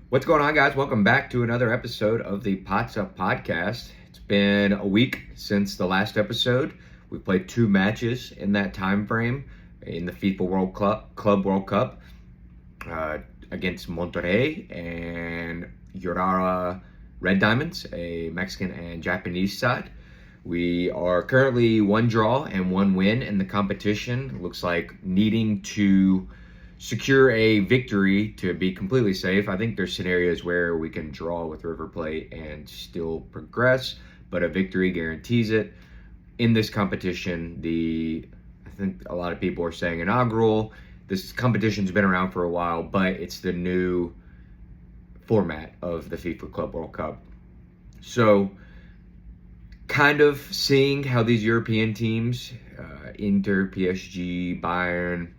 What's going on, guys? Welcome back to another episode of the Pots Up Podcast. It's been a week since the last episode. We played 2 matches in that time frame in the FIFA Club World Cup against Monterrey and Urawa Red Diamonds, a Mexican and Japanese side. We are currently 1 draw and 1 win in the competition. It looks like needing to secure a victory to be completely safe. I think there's scenarios where we can draw with River Plate and still progress, but a victory guarantees it. In this competition, I think a lot of people are saying inaugural. This competition's been around for a while, but it's the new format of the FIFA Club World Cup. So, kind of seeing how these European teams, Inter, PSG, Bayern,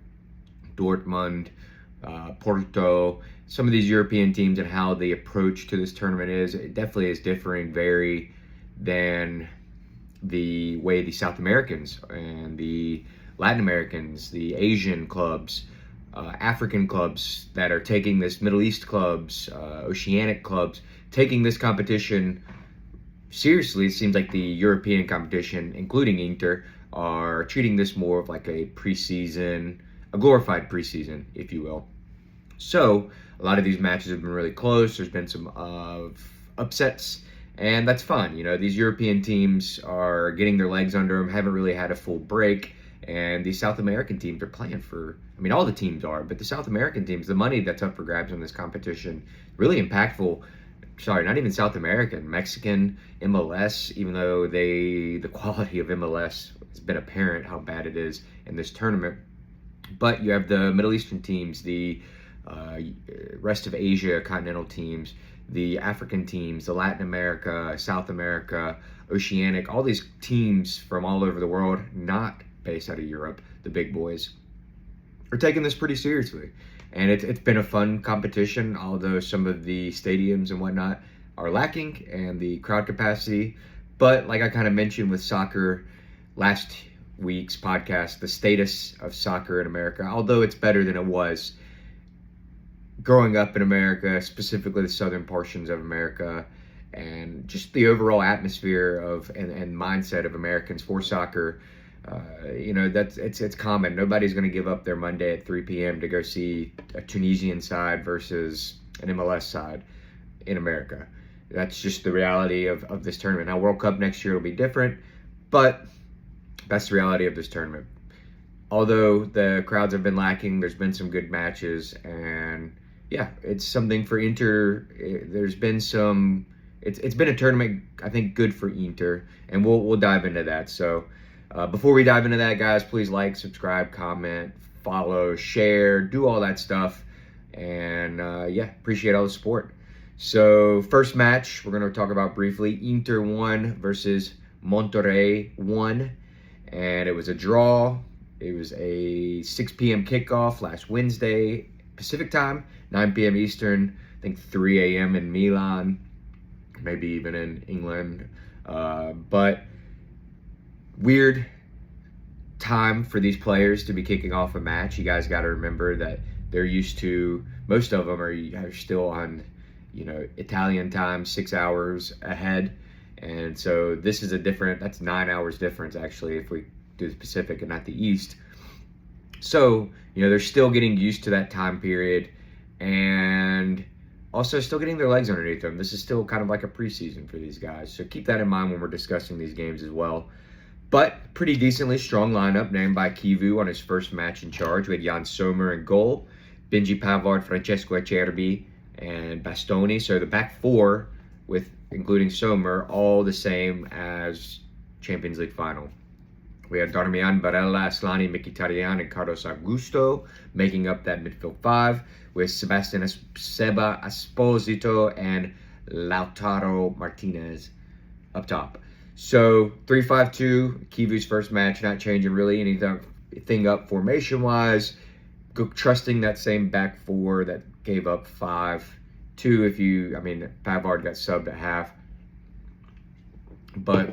Dortmund, Porto, some of these European teams and how the approach to this tournament is. It definitely is differing very than the way the South Americans and the Latin Americans, the Asian clubs, African clubs that are taking this, Middle East clubs, Oceanic clubs, taking this competition seriously. It seems like the European competition, including Inter, are treating this more of like a glorified preseason, if you will. So a lot of these matches have been really close. There's been some upsets, and that's fun. You know, these European teams are getting their legs under them, haven't really had a full break, and these South American teams are playing for, I mean, all the teams are, but the South American teams, the money that's up for grabs in this competition, really impactful. Sorry, not even South American, Mexican, MLS, even though the quality of MLS has been apparent how bad it is in this tournament. But you have the Middle Eastern teams, the rest of Asia continental teams, the African teams, the Latin America, South America, Oceanic, all these teams from all over the world, not based out of Europe, the big boys, are taking this pretty seriously. And it's been a fun competition, although some of the stadiums and whatnot are lacking and the crowd capacity. But like I kind of mentioned with soccer last week's podcast, the status of soccer in America, although it's better than it was growing up in America, specifically the southern portions of America, and just the overall atmosphere of and mindset of Americans for soccer. That's it's common. Nobody's going to give up their Monday at 3 p.m. to go see a Tunisian side versus an MLS side in America. That's just the reality of this tournament. Now, World Cup next year will be different, but that's the reality of this tournament. Although the crowds have been lacking, there's been some good matches, and yeah, it's something for Inter. There's been some. It's been a tournament, I think, good for Inter, and we'll dive into that. So before we dive into that, guys, please like, subscribe, comment, follow, share, do all that stuff, and appreciate all the support. So first match we're going to talk about briefly: Inter 1 versus Monterrey 1. And it was a draw. It was a 6 p.m. kickoff last Wednesday, Pacific time, 9 p.m. Eastern, I think 3 a.m. in Milan, maybe even in England. But weird time for these players to be kicking off a match. You guys got to remember that they're used to, most of them are still on, Italian time, 6 hours ahead. And so this is that's 9 hours difference, actually, if we do the Pacific and not the East. So, they're still getting used to that time period and also still getting their legs underneath them. This is still kind of like a preseason for these guys. So keep that in mind when we're discussing these games as well. But pretty decently strong lineup named by Kivu on his first match in charge. We had Jan Sommer in goal, Benji Pavard, Francesco Acerbi, and Bastoni. So the back four, including Sommer, all the same as Champions League final. We had Darmian, Barella, Aslani, Mkhitaryan, and Carlos Augusto making up that midfield 5, with Seba Esposito and Lautaro Martinez up top. So 3-5-2, Kivu's first match, not changing really anything up formation-wise. Trusting that same back four that gave up 5-2. Pavard got subbed at half. But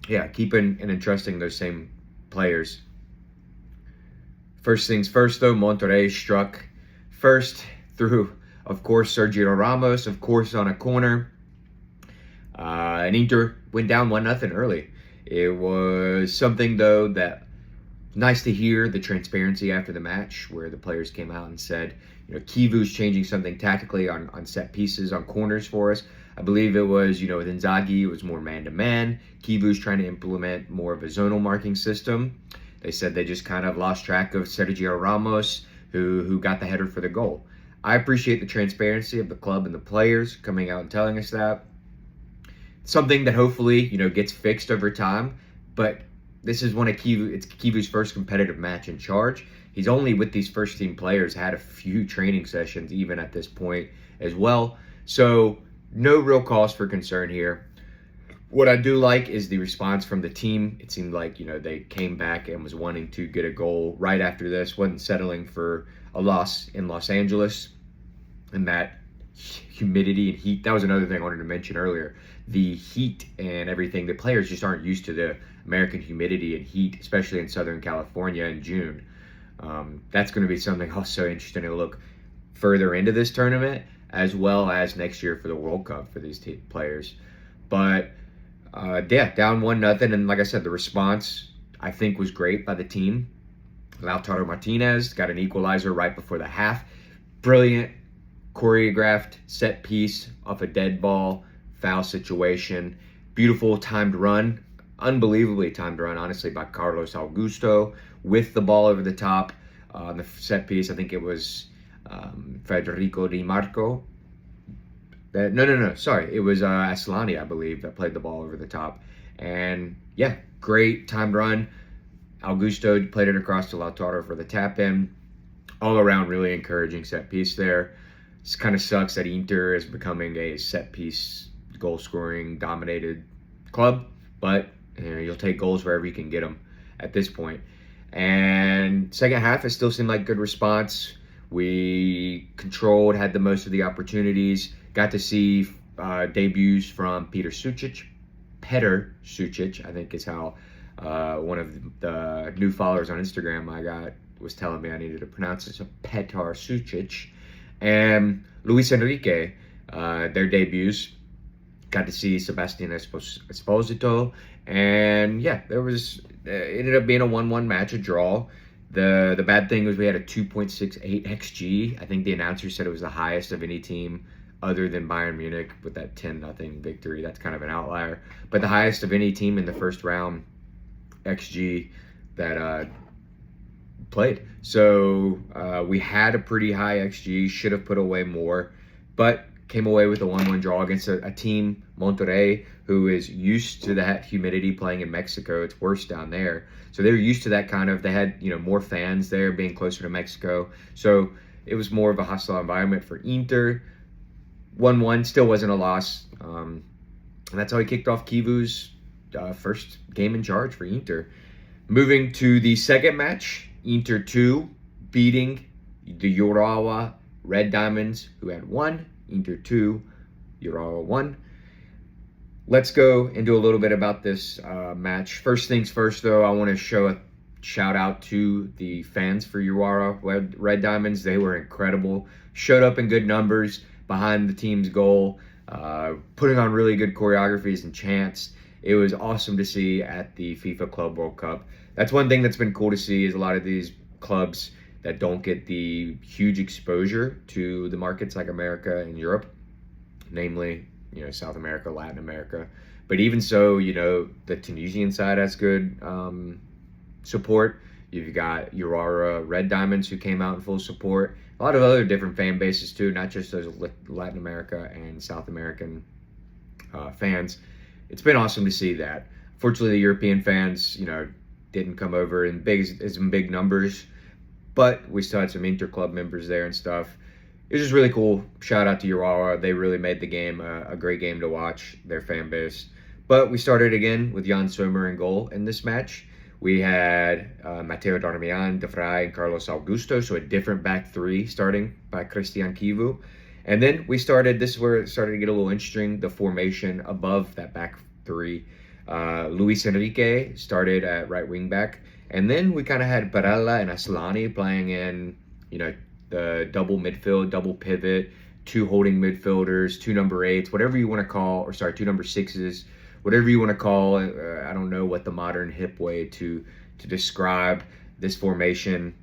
yeah, keeping and entrusting those same players. First things first, though, Monterrey struck first through Of course, Sergio Ramos, of course, on a corner. And Inter went down 1-0 early. It was something, though, that nice to hear the transparency after the match where the players came out and said, Kivu's changing something tactically on set pieces, on corners for us. I believe it was, with Inzaghi, it was more man-to-man. Kivu's trying to implement more of a zonal marking system. They said they just kind of lost track of Sergio Ramos, who got the header for the goal. I appreciate the transparency of the club and the players coming out and telling us that. Something that hopefully, gets fixed over time. But this is it's Kivu's first competitive match in charge. He's only, with these first team players, had a few training sessions even at this point as well. So no real cause for concern here. What I do like is the response from the team. It seemed like, they came back and was wanting to get a goal right after this, wasn't settling for a loss in Los Angeles. And that humidity and heat, that was another thing I wanted to mention earlier. The heat and everything, the players just aren't used to the American humidity and heat, especially in Southern California in June. That's going to be something also interesting to look further into this tournament, as well as next year for the World Cup for these players. But down 1-0, and like I said, the response I think was great by the team. Lautaro Martinez got an equalizer right before the half. Brilliant choreographed set piece off a dead ball, foul situation. Beautiful timed run, unbelievably timed run, honestly, by Carlos Augusto with the ball over the top on the set piece. I think it was Federico Di Marco. Sorry. It was Aslani, I believe, that played the ball over the top. And yeah, great timed run. Augusto played it across to Lautaro for the tap in. All around, really encouraging set piece there. It kind of sucks that Inter is becoming a set piece, goal scoring dominated club, but you'll take goals wherever you can get them at this point. And second half, it still seemed like good response. We controlled, had the most of the opportunities. Got to see debuts from Petar Sucic, I think is how one of the new followers on Instagram I got was telling me I needed to pronounce it. So Petar Sucic and Luis Enrique, their debuts. Got to see Sebastian Esposito, and yeah, it ended up being a 1-1 match, a draw. The bad thing was we had a 2.68 xG. I think the announcer said it was the highest of any team other than Bayern Munich with that 10-0 victory. That's kind of an outlier, but the highest of any team in the first round xG that played. So we had a pretty high xG, should have put away more, but came away with a 1-1 draw against a team, Monterrey, who is used to that humidity playing in Mexico. It's worse down there. So they're used to that kind of, they had, more fans there being closer to Mexico. So it was more of a hostile environment for Inter. 1-1 still wasn't a loss. And that's how he kicked off Kivu's first game in charge for Inter. Moving to the second match, Inter 2 beating the Urawa Red Diamonds, who had 1. Inter 2, Urawa 1. Let's go into a little bit about this match. First things first, though, I want to show a shout out to the fans for Urawa Red Diamonds. They were incredible. Showed up in good numbers behind the team's goal, putting on really good choreographies and chants. It was awesome to see at the FIFA Club World Cup. That's one thing that's been cool to see is a lot of these clubs that don't get the huge exposure to the markets like America and Europe, namely, South America, Latin America. But even so, the Tunisian side has good support. You've got Urawa Red Diamonds who came out in full support. A lot of other different fan bases too, not just those Latin America and South American fans. It's been awesome to see that. Fortunately, the European fans, didn't come over in big numbers, but we still had some Inter-club members there and stuff. It was just really cool. Shout out to Urawa. They really made the game a great game to watch, their fan base. But we started again with Jan Sommer in goal in this match. We had Matteo Darmian, De Vrij, and Carlos Augusto, so a different back three starting by Christian Kivu. And then this is where it started to get a little interesting, the formation above that back three. Luis Enrique started at right wing back. And then we kind of had Barella and Aslani playing in, the double midfield, double pivot, two holding midfielders, two number eights, whatever you want to call, or sorry, two number sixes, whatever you want to call. I don't know what the modern hip way to describe this formation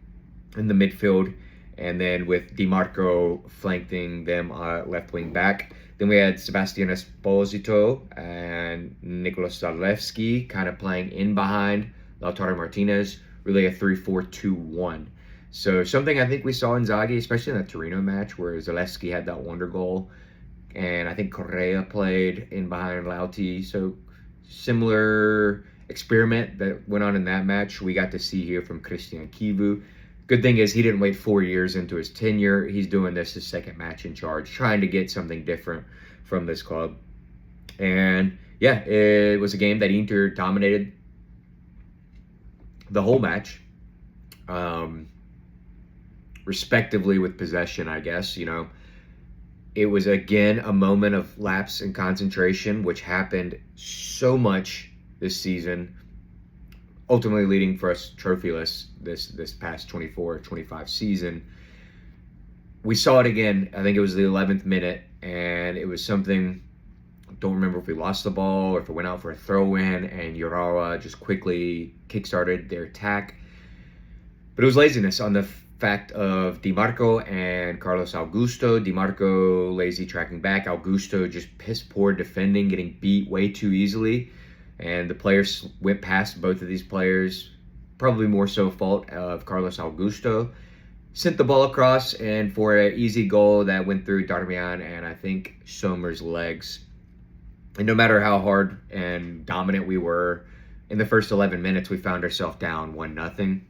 in the midfield. And then with DiMarco flanking them left wing back. Then we had Sebastian Esposito and Nicolas Zalewski kind of playing in behind Lautaro Martinez, really a 3-4-2-1. So something I think we saw in Inzaghi, especially in the Torino match where Zalewski had that wonder goal. And I think Correa played in behind Lauti. So similar experiment that went on in that match we got to see here from Christian Kivu. Good thing is he didn't wait 4 years into his tenure. He's doing this his second match in charge, trying to get something different from this club. And yeah, it was a game that Inter dominated the whole match, respectively with possession, I guess. It was again a moment of lapse in concentration, which happened so much this season, ultimately leading for us trophyless this past 24-25 season. We saw it again. I think it was the 11th minute, and it was something, don't remember if we lost the ball or if it went out for a throw-in, and Urawa just quickly kickstarted their attack. But it was laziness on the fact of DiMarco and Carlos Augusto. DiMarco lazy tracking back. Augusto just piss poor defending, getting beat way too easily. And the players went past both of these players, probably more so fault of Carlos Augusto. Sent the ball across, and for an easy goal that went through Darmian and I think Sommer's legs. And no matter how hard and dominant we were, in the first 11 minutes we found ourselves down 1-0.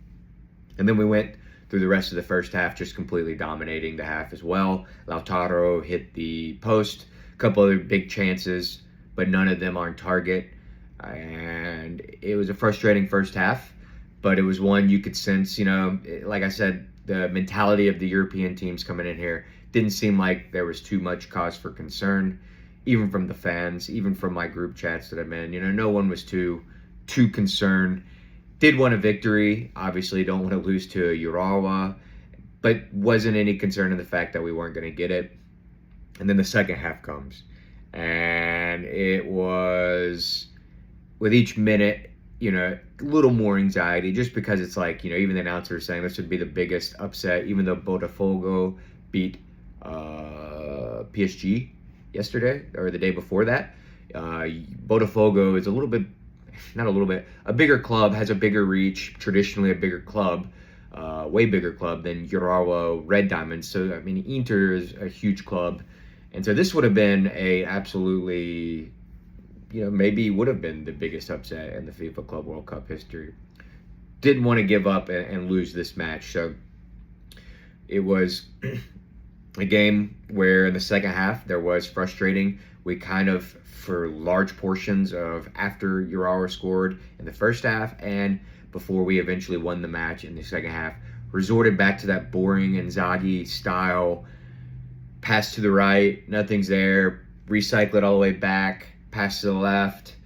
And then we went through the rest of the first half just completely dominating the half as well. Lautaro hit the post, a couple other big chances, but none of them on target. And it was a frustrating first half, but it was one you could sense, like I said, the mentality of the European teams coming in here didn't seem like there was too much cause for concern, even from the fans, even from my group chats that I'm in. No one was too concerned. Did want a victory, obviously don't want to lose to Urawa, but wasn't any concern in the fact that we weren't going to get it. And then the second half comes, and it was, with each minute, a little more anxiety, just because it's like, even the announcer was saying this would be the biggest upset, even though Botafogo beat PSG yesterday, or the day before that. Botafogo is a bigger club, has a bigger reach, traditionally a bigger club, way bigger club than Urawa Red Diamonds. So, Inter is a huge club. And so this would have been a absolutely, maybe would have been the biggest upset in the FIFA Club World Cup history. Didn't want to give up and lose this match. So it was a game where in the second half there was frustrating. We kind of, for large portions of after Urawa scored in the first half and before we eventually won the match in the second half, resorted back to that boring Inzaghi style, pass to the right, nothing's there, recycle it all the way back, pass to the left.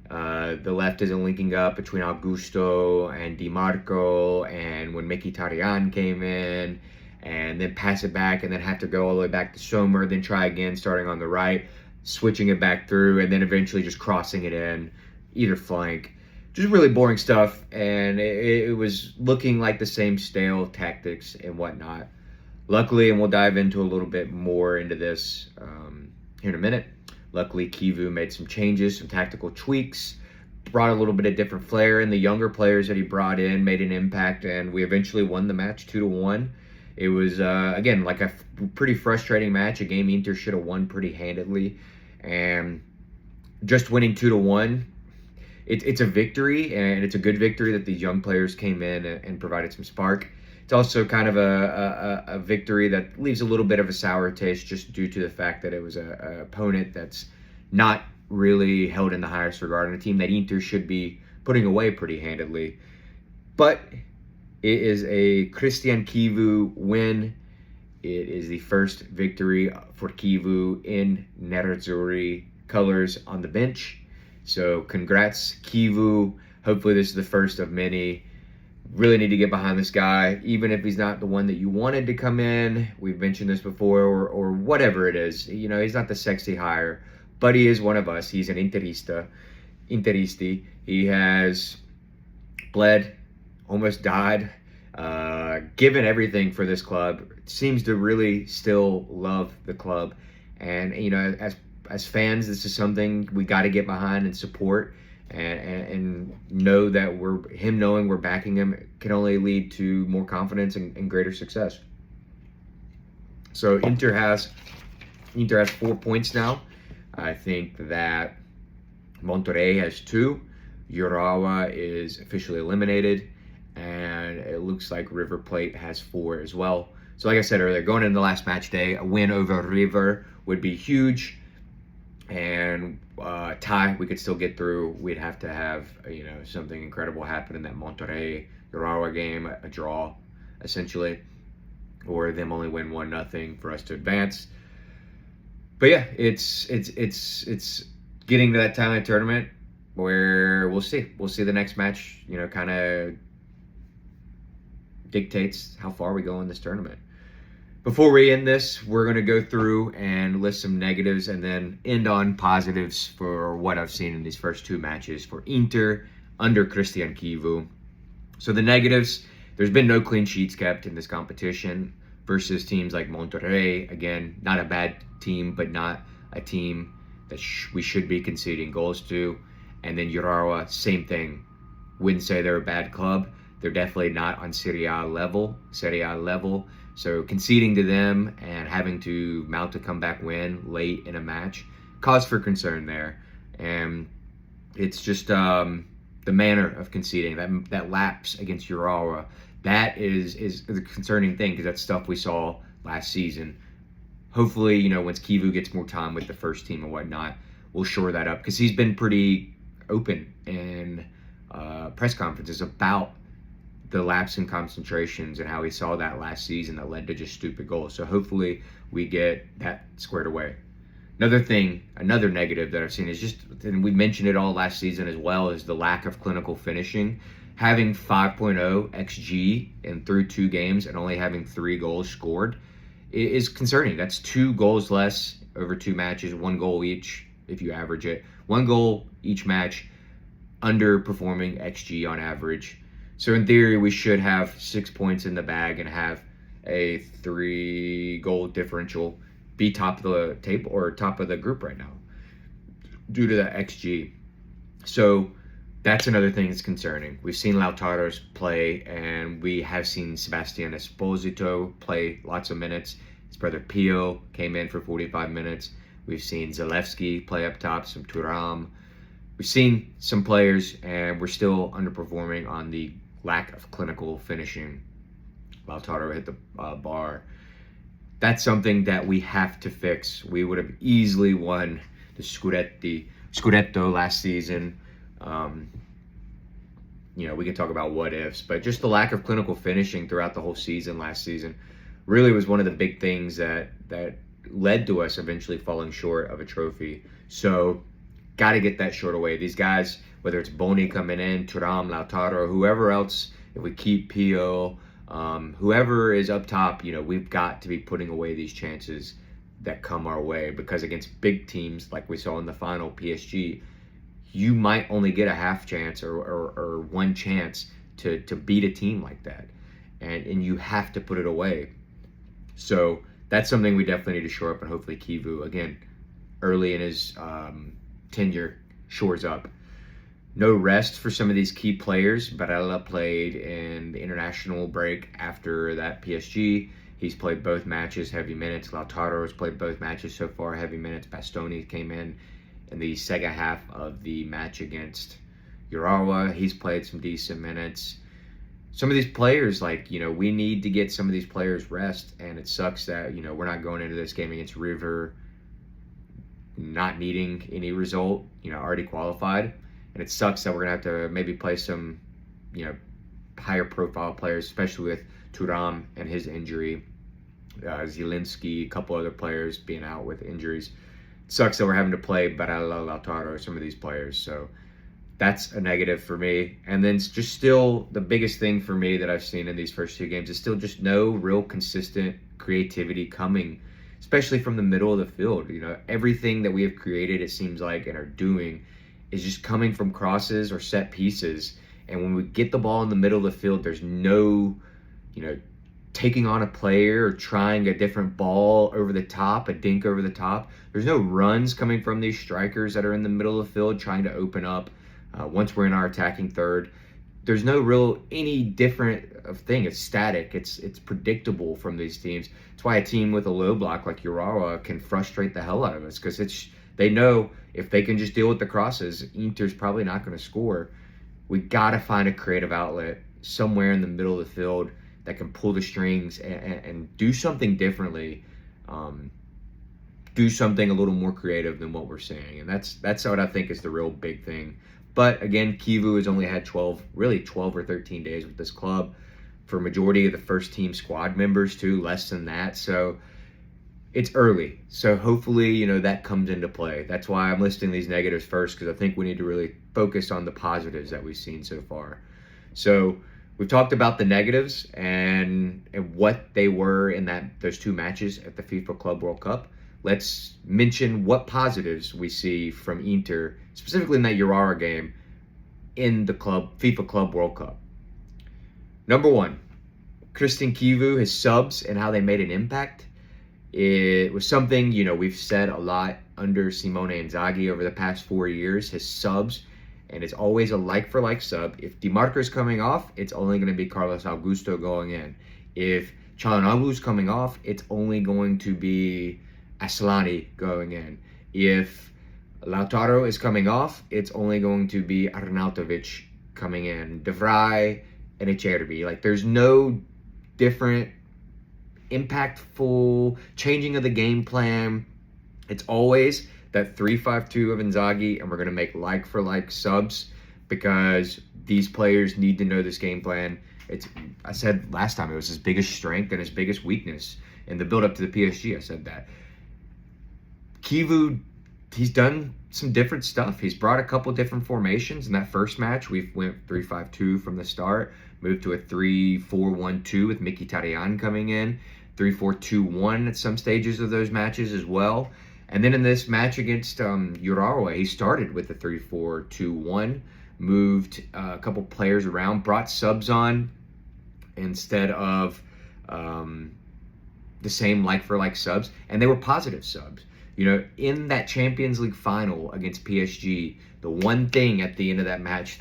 The left isn't linking up between Augusto and DiMarco, and when Mkhitaryan came in, and then pass it back, and then have to go all the way back to Sommer, then try again starting on the right, switching it back through, and then eventually just crossing it in either flank. Just really boring stuff, and it was looking like the same stale tactics and whatnot. Luckily, and we'll dive into a little bit more into this here in a minute, luckily Kivu made some changes, some tactical tweaks, brought a little bit of different flair, and the younger players that he brought in made an impact, and we eventually won the match 2-1. It was, again, like a pretty frustrating match, a game Inter should have won pretty handedly, and just winning 2-1, it's a victory, and it's a good victory that these young players came in and provided some spark. It's also kind of a victory that leaves a little bit of a sour taste just due to the fact that it was an opponent that's not really held in the highest regard, and a team that Inter should be putting away pretty handedly. But it is a Christian Kivu win. It is the first victory for Kivu in Nerazzurri colors on the bench. So congrats, Kivu. Hopefully this is the first of many. Really need to get behind this guy, even if he's not the one that you wanted to come in. We've mentioned this before, or whatever it is. You know, he's not the sexy hire, but he is one of us. He's an Interisti. He has bled, almost died, given everything for this club. Seems to really still love the club, and you know, as fans, this is something we got to get behind and support. And know that knowing we're backing him can only lead to more confidence and greater success. So Inter has 4 points now. I think that Monterrey has 2. Urawa is officially eliminated, and it looks like River Plate has 4 as well. So like I said earlier, going into the last match day, a win over River would be huge. And tie, we could still get through. We'd have to have something incredible happen in that Monterrey Urawa game, a draw essentially, or them only win 1-0 for us to advance. But yeah, it's getting to that time of the tournament where we'll see the next match. Kind of dictates how far we go in this tournament. Before we end this, we're going to go through and list some negatives and then end on positives for what I've seen in these first 2 matches for Inter under Cristian Chivu. So the negatives, there's been no clean sheets kept in this competition versus teams like Monterrey. Again, not a bad team, but not a team that we should be conceding goals to. And then Urawa, same thing. Wouldn't say they're a bad club. They're definitely not on Serie A level. So conceding to them and having to mount a comeback win late in a match, cause for concern there. And it's just the manner of conceding, that lapse against Urawa, that is the concerning thing, because that's stuff we saw last season. Hopefully, once Chivu gets more time with the first team and whatnot, we'll shore that up, because he's been pretty open in press conferences about the lapse in concentrations and how he saw that last season that led to just stupid goals. So hopefully we get that squared away. Another negative that I've seen is just, and we mentioned it all last season as well, is the lack of clinical finishing. Having 5.0 XG in through 2 games and only having 3 goals scored is concerning. That's 2 goals less over 2 matches, 1 goal each if you average it. 1 goal each match, underperforming XG on average. So in theory, we should have 6 points in the bag and have a 3-goal differential, be top of the table or top of the group right now due to the XG. So that's another thing that's concerning. We've seen Lautaro's play, and we have seen Sebastian Esposito play lots of minutes. His brother Pio came in for 45 minutes. We've seen Zalewski play up top, some Thuram. We've seen some players, and we're still underperforming on the lack of clinical finishing. Lautaro hit the bar. That's something that we have to fix. We would have easily won the Scudetto last season. We can talk about what ifs, but just the lack of clinical finishing throughout the whole season last season really was one of the big things that led to us eventually falling short of a trophy. So got to get that short away. These guys, whether it's Boni coming in, Thuram, Lautaro, whoever else, if we keep Pio, whoever is up top, we've got to be putting away these chances that come our way, because against big teams like we saw in the final, PSG, you might only get a half chance or 1 chance to beat a team like that. And you have to put it away. So that's something we definitely need to shore up, and hopefully Chivu, again, early in his tenure, shores up. No rest for some of these key players. Barella played in the international break after that PSG. He's played both matches, heavy minutes. Lautaro has played both matches so far, heavy minutes. Bastoni came in the second half of the match against Urawa. He's played some decent minutes. Some of these players, we need to get some of these players rest, and it sucks that, we're not going into this game against River not needing any result, already qualified. And it sucks that we're going to have to maybe play some, higher profile players, especially with Thuram and his injury. Zielinski, a couple other players being out with injuries. It sucks that we're having to play Barella, Lautaro, some of these players. So That's a negative for me. And then just still the biggest thing for me that I've seen in these first two games is still just no real consistent creativity coming, especially from the middle of the field. Everything that we have created, it seems like, and are doing is just coming from crosses or set pieces. And when we get the ball in the middle of the field, there's no, taking on a player or trying a different ball over the top, a dink over the top. There's no runs coming from these strikers that are in the middle of the field trying to open up once we're in our attacking third. There's no real any different of thing. It's static. It's predictable from these teams. That's why a team with a low block like Urawa can frustrate the hell out of us, because they know if they can just deal with the crosses, Inter's probably not going to score. We got to find a creative outlet somewhere in the middle of the field that can pull the strings and do something differently, do something a little more creative than what we're seeing. And that's what I think is the real big thing. But again, Kivu has only had 12 or 13 days with this club. For majority of the first team squad members too, less than that. So it's early. So hopefully, that comes into play. That's why I'm listing these negatives first, because I think we need to really focus on the positives that we've seen so far. So we've talked about the negatives and what they were in those two matches at the FIFA Club World Cup. Let's mention what positives we see from Inter, specifically in that Urawa game, in the FIFA Club World Cup. Number one, Christian Kivu, his subs and how they made an impact. It was something, we've said a lot under Simone Inzaghi over the past 4 years, his subs, and it's always a like-for-like sub. If Dimarco's coming off, it's only going to be Carlos Augusto going in. If Çalhanoğlu's coming off, it's only going to be Asllani going in. If Lautaro is coming off, it's only going to be Arnautovic coming in. De Vrij and Acerbi. Like, there's no different impactful changing of the game plan. It's always that 3-5-2 of Inzaghi, and we're going to make like-for-like subs because these players need to know this game plan. I said last time it was his biggest strength and his biggest weakness in the build-up to the PSG. I said that. Kivu, he's done some different stuff. He's brought a couple different formations. In that first match, we went 3-5-2 from the start, moved to a 3-4-1-2 with Mkhitaryan coming in, 3-4-2-1 at some stages of those matches as well. And then in this match against Urawa, he started with the 3-4-2-1, moved a couple players around, brought subs on instead of the same like-for-like subs, and they were positive subs. In that Champions League final against PSG, the one thing at the end of that match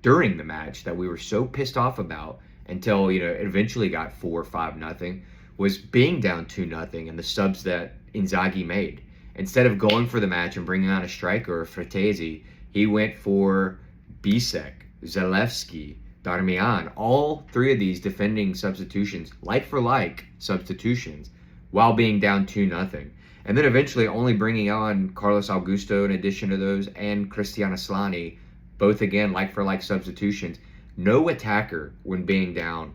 during the match that we were so pissed off about until, it eventually got 4 or 5-0, was being down 2-0 and the subs that Inzaghi made. Instead of going for the match and bringing on a striker or Fratesi, he went for Bisek, Zalewski, Darmian, all three of these defending substitutions, like-for-like substitutions, while being down 2-0. And then eventually only bringing on Carlos Augusto in addition to those, and Cristian Asllani, both again like-for-like substitutions. No attacker when being down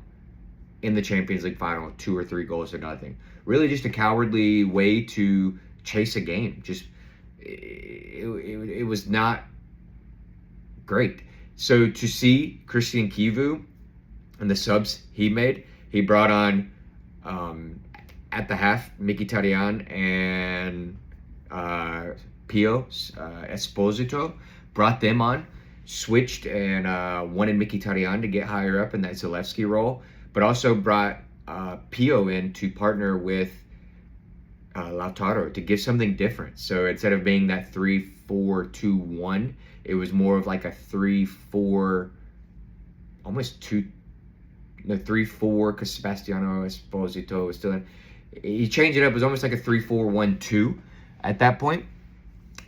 in the Champions League final, 2 or 3 goals to nothing. Really just a cowardly way to chase a game. It was not great. So to see Christian Kivu and the subs he made, he brought on at the half Mkhitaryan and Pio Esposito, brought them on, switched and wanted Mkhitaryan to get higher up in that Zalewski role, but also brought Pio in to partner with Lautaro to give something different. So instead of being that 3-4-2-1, it was more of like a 3-4, almost 3-4, because Sebastiano Esposito was still in. He changed it up. It was almost like a 3-4-1-2 at that point.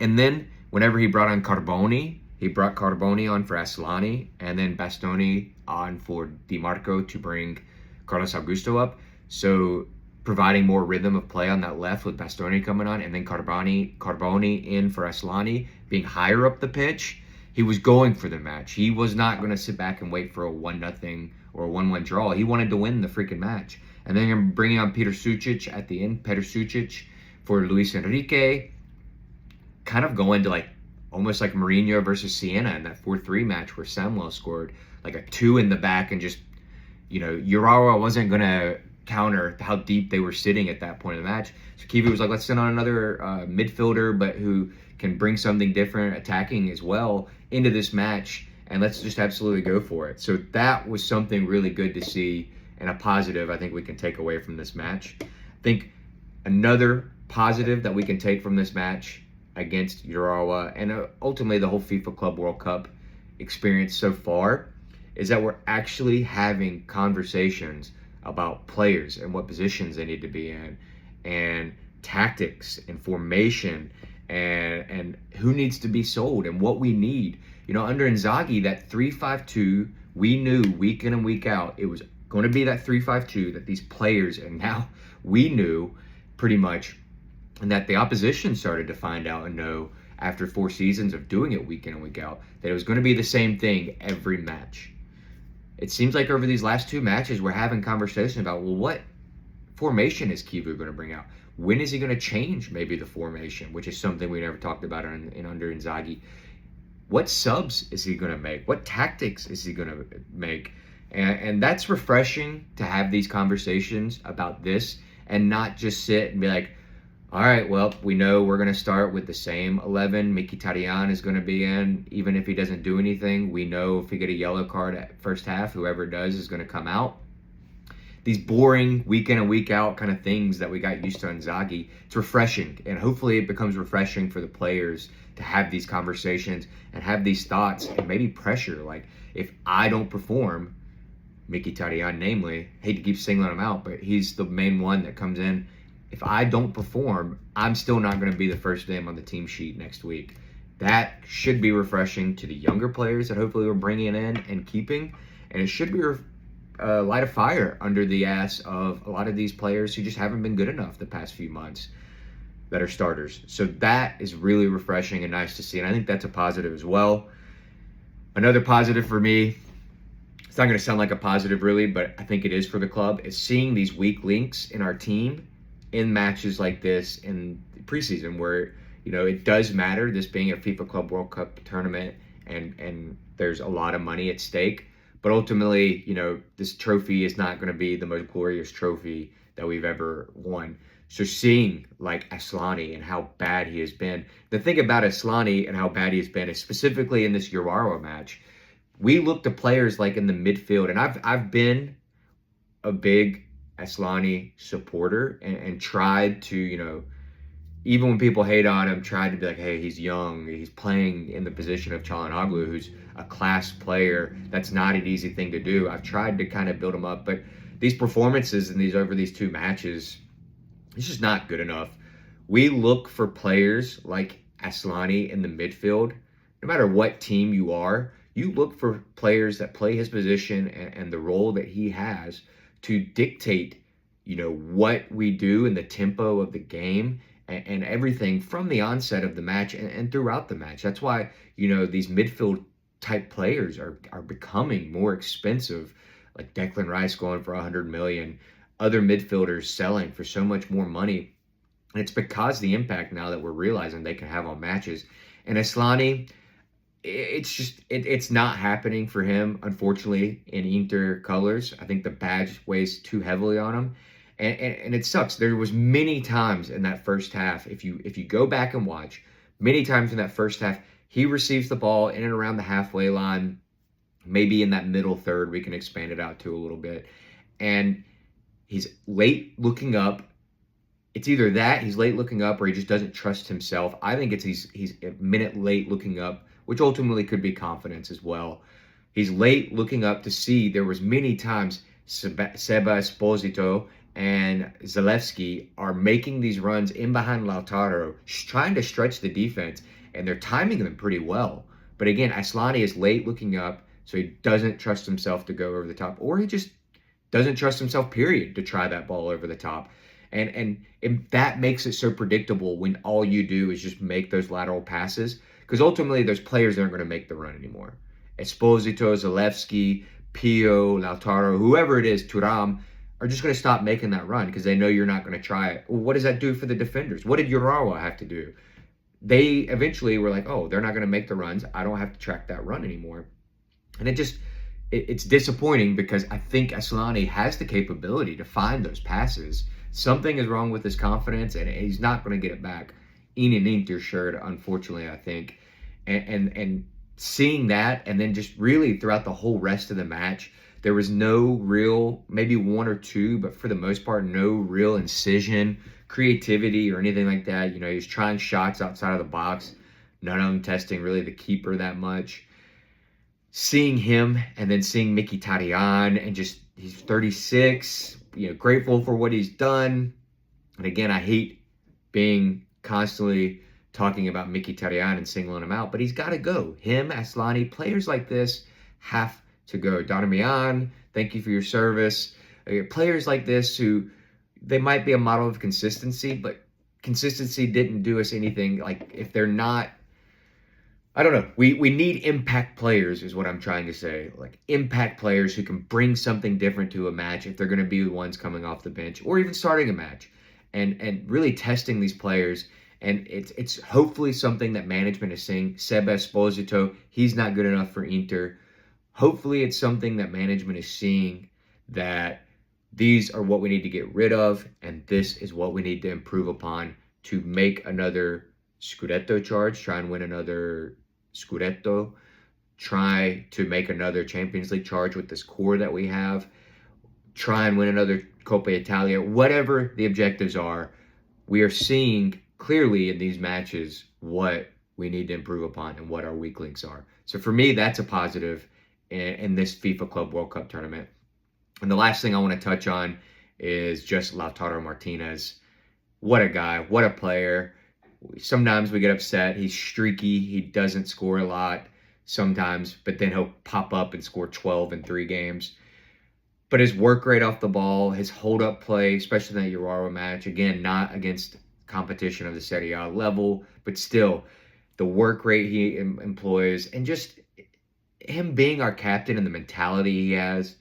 And then whenever he brought on Carboni, he brought Carboni on for Asllani, and then Bastoni on for Dimarco to bring Carlos Augusto up. So providing more rhythm of play on that left with Bastoni coming on, and then Carboni in for Asllani, being higher up the pitch. He was going for the match. He was not going to sit back and wait for a 1-0 or a 1-1 draw. He wanted to win the freaking match. And then you're bringing on Peter Sucic at the end, for Luis Enrique, kind of going to like almost like Mourinho versus Siena in that 4-3 match where Samuel scored like a 2 in the back and just, Urawa wasn't going to counter how deep they were sitting at that point in the match. So Kiwi was like, let's send on another midfielder, but who can bring something different, attacking as well, into this match, and let's just absolutely go for it. So that was something really good to see and a positive I think we can take away from this match. I think another positive that we can take from this match against Urawa and ultimately the whole FIFA Club World Cup experience so far is that we're actually having conversations about players and what positions they need to be in and tactics and formation and who needs to be sold and what we need. Under Inzaghi, that 3-5-2, we knew week in and week out it was going to be that 3-5-2 that these players, and now we knew pretty much, and that the opposition started to find out and know after 4 seasons of doing it week in and week out that it was going to be the same thing every match. It seems like over these last 2 matches, we're having conversation about, well, what formation is Kivu going to bring out? When is he going to change maybe the formation, which is something we never talked about in under Inzaghi? What subs is he going to make? What tactics is he going to make? And that's refreshing to have these conversations about this and not just sit and be like, all right, well, we know we're going to start with the same 11. Mkhitaryan is going to be in, even if he doesn't do anything. We know if we get a yellow card at first half, whoever does is going to come out. These boring week in and week out kind of things that we got used to on Inzaghi, it's refreshing. And hopefully it becomes refreshing for the players to have these conversations and have these thoughts and maybe pressure. Like, if I don't perform, Mkhitaryan namely, hate to keep singling him out, but he's the main one that comes in. If I don't perform, I'm still not going to be the first name on the team sheet next week. That should be refreshing to the younger players that hopefully we're bringing in and keeping. And it should be light a fire under the ass of a lot of these players who just haven't been good enough the past few months that are starters. So that is really refreshing and nice to see. And I think that's a positive as well. Another positive for me, it's not going to sound like a positive really, but I think it is for the club, is seeing these weak links in our team in matches like this in preseason where, it does matter, this being a FIFA Club World Cup tournament and there's a lot of money at stake. But ultimately, this trophy is not going to be the most glorious trophy that we've ever won. So seeing like Asllani and how bad he has been, the thing about Asllani and how bad he has been is specifically in this Urawa match, we look to players like in the midfield, and I've been a big Asllani supporter and tried to, even when people hate on him, tried to be like, hey, he's young, he's playing in the position of Çalhanoğlu, who's a class player. That's not an easy thing to do. I've tried to kind of build him up, but these performances over these 2 matches, it's just not good enough. We look for players like Asllani in the midfield. No matter what team you are, you look for players that play his position and the role that he has to dictate, what we do in the tempo of the game and everything from the onset of the match and throughout the match. That's why, these midfield type players are becoming more expensive, like Declan Rice going for 100 million, other midfielders selling for so much more money. And it's because the impact now that we're realizing they can have on matches. And Asllani, it's not happening for him, unfortunately, in Inter colors. I think the badge weighs too heavily on him. And it sucks. There was many times in that first half, if you go back and watch, many times in that first half, he receives the ball in and around the halfway line, maybe in that middle third, we can expand it out to a little bit. And he's late looking up. It's either that, he's late looking up, or he just doesn't trust himself. I think it's he's a minute late looking up, which ultimately could be confidence as well. He's late looking up to see there was many times Seba Esposito and Zalewski are making these runs in behind Lautaro, trying to stretch the defense, and they're timing them pretty well. But again, Asllani is late looking up, so he doesn't trust himself to go over the top, or he just doesn't trust himself, period, to try that ball over the top. And that makes it so predictable when all you do is just make those lateral passes, because ultimately those players aren't going to make the run anymore. Esposito, Zalewski, Pio, Lautaro, whoever it is, Thuram, are just going to stop making that run because they know you're not going to try it. Well, what does that do for the defenders? What did Urawa have to do? they eventually were like, oh, they're not going to make the runs. I don't have to track that run anymore. And it's disappointing because I think Asllani has the capability to find those passes. Something is wrong with his confidence, and he's not going to get it back in an Inter shirt, unfortunately, I think. And seeing that, and then just really throughout the whole rest of the match, there was no real, maybe one or two, but for the most part, no real incision, creativity, or anything like that. He was trying shots outside of the box, none of them testing really the keeper that much. Seeing him and then seeing Mkhitaryan, and just he's 36, grateful for what he's done. And again, I hate being constantly talking about Mkhitaryan and singling him out, but he's got to go. Him, Asllani, players like this have to go. Darmian, thank you for your service. Players like this who, they might be a model of consistency, but consistency didn't do us anything. Like, if they're not, I don't know. We need impact players is what I'm trying to say. Like, impact players who can bring something different to a match if they're going to be the ones coming off the bench or even starting a match, and really testing these players. And it's hopefully something that management is saying. Seb Esposito, he's not good enough for Inter. Hopefully it's something that management is seeing, that these are what we need to get rid of, and this is what we need to improve upon to make another Scudetto charge, try and win another Scudetto, try to make another Champions League charge with this core that we have, try and win another Coppa Italia. Whatever the objectives are, we are seeing clearly in these matches what we need to improve upon and what our weak links are. So for me, that's a positive in this FIFA Club World Cup tournament. And the last thing I want to touch on is just Lautaro Martinez. What a guy, what a player. Sometimes we get upset. He's streaky. He doesn't score a lot sometimes, but then he'll pop up and score 12 in 3 games. But his work rate off the ball, his hold-up play, especially in that Urawa match, again, not against competition of the Serie A level, but still, the work rate he employs, and just him being our captain and the mentality he has,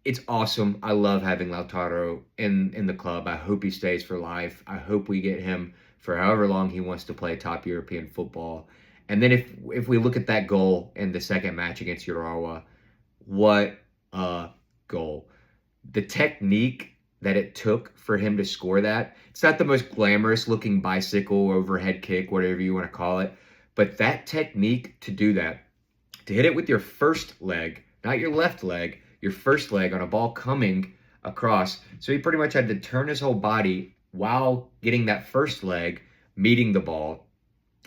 it's awesome. I love having Lautaro in the club. I hope he stays for life. I hope we get him for however long he wants to play top European football. And then if we look at that goal in the second match against Urawa, what a goal. The technique that it took for him to score that, it's not the most glamorous looking bicycle, overhead kick, whatever you want to call it, but that technique to do that, to hit it with your first leg, not your left leg, your first leg on a ball coming across. So he pretty much had to turn his whole body while getting that first leg, meeting the ball.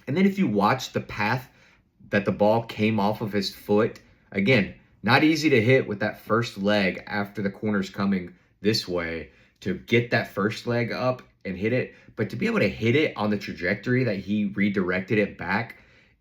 And then if you watch the path that the ball came off of his foot, again, not easy to hit with that first leg after the corner's coming this way, to get that first leg up and hit it. But to be able to hit it on the trajectory that he redirected it back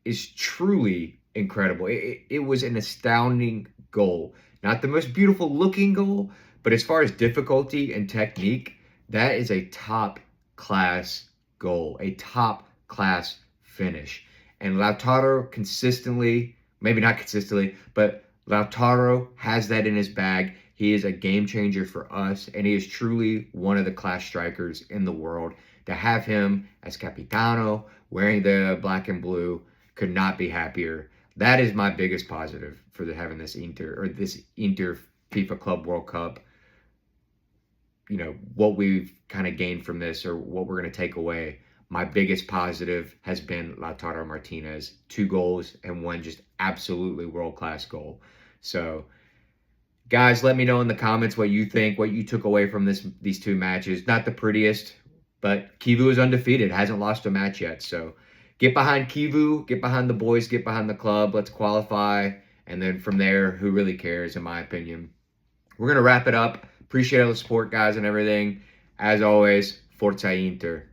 is truly incredible. It was an astounding goal. Not the most beautiful looking goal, but as far as difficulty and technique, that is a top class goal, a top class finish. And Lautaro consistently, maybe not consistently, but Lautaro has that in his bag. He is a game changer for us, and he is truly one of the class strikers in the world. To have him as Capitano, wearing the black and blue, could not be happier. That is my biggest positive for having this Inter FIFA Club World Cup. What we've kind of gained from this, or what we're going to take away. My biggest positive has been Lautaro Martinez. 2 goals and 1 just absolutely world-class goal. So, guys, let me know in the comments what you think, what you took away from these 2 matches. Not the prettiest, but Kivu is undefeated, hasn't lost a match yet. So get behind Kivu, get behind the boys, get behind the club. Let's qualify. And then from there, who really cares, in my opinion. We're going to wrap it up. Appreciate all the support, guys, and everything. As always, Forza Inter.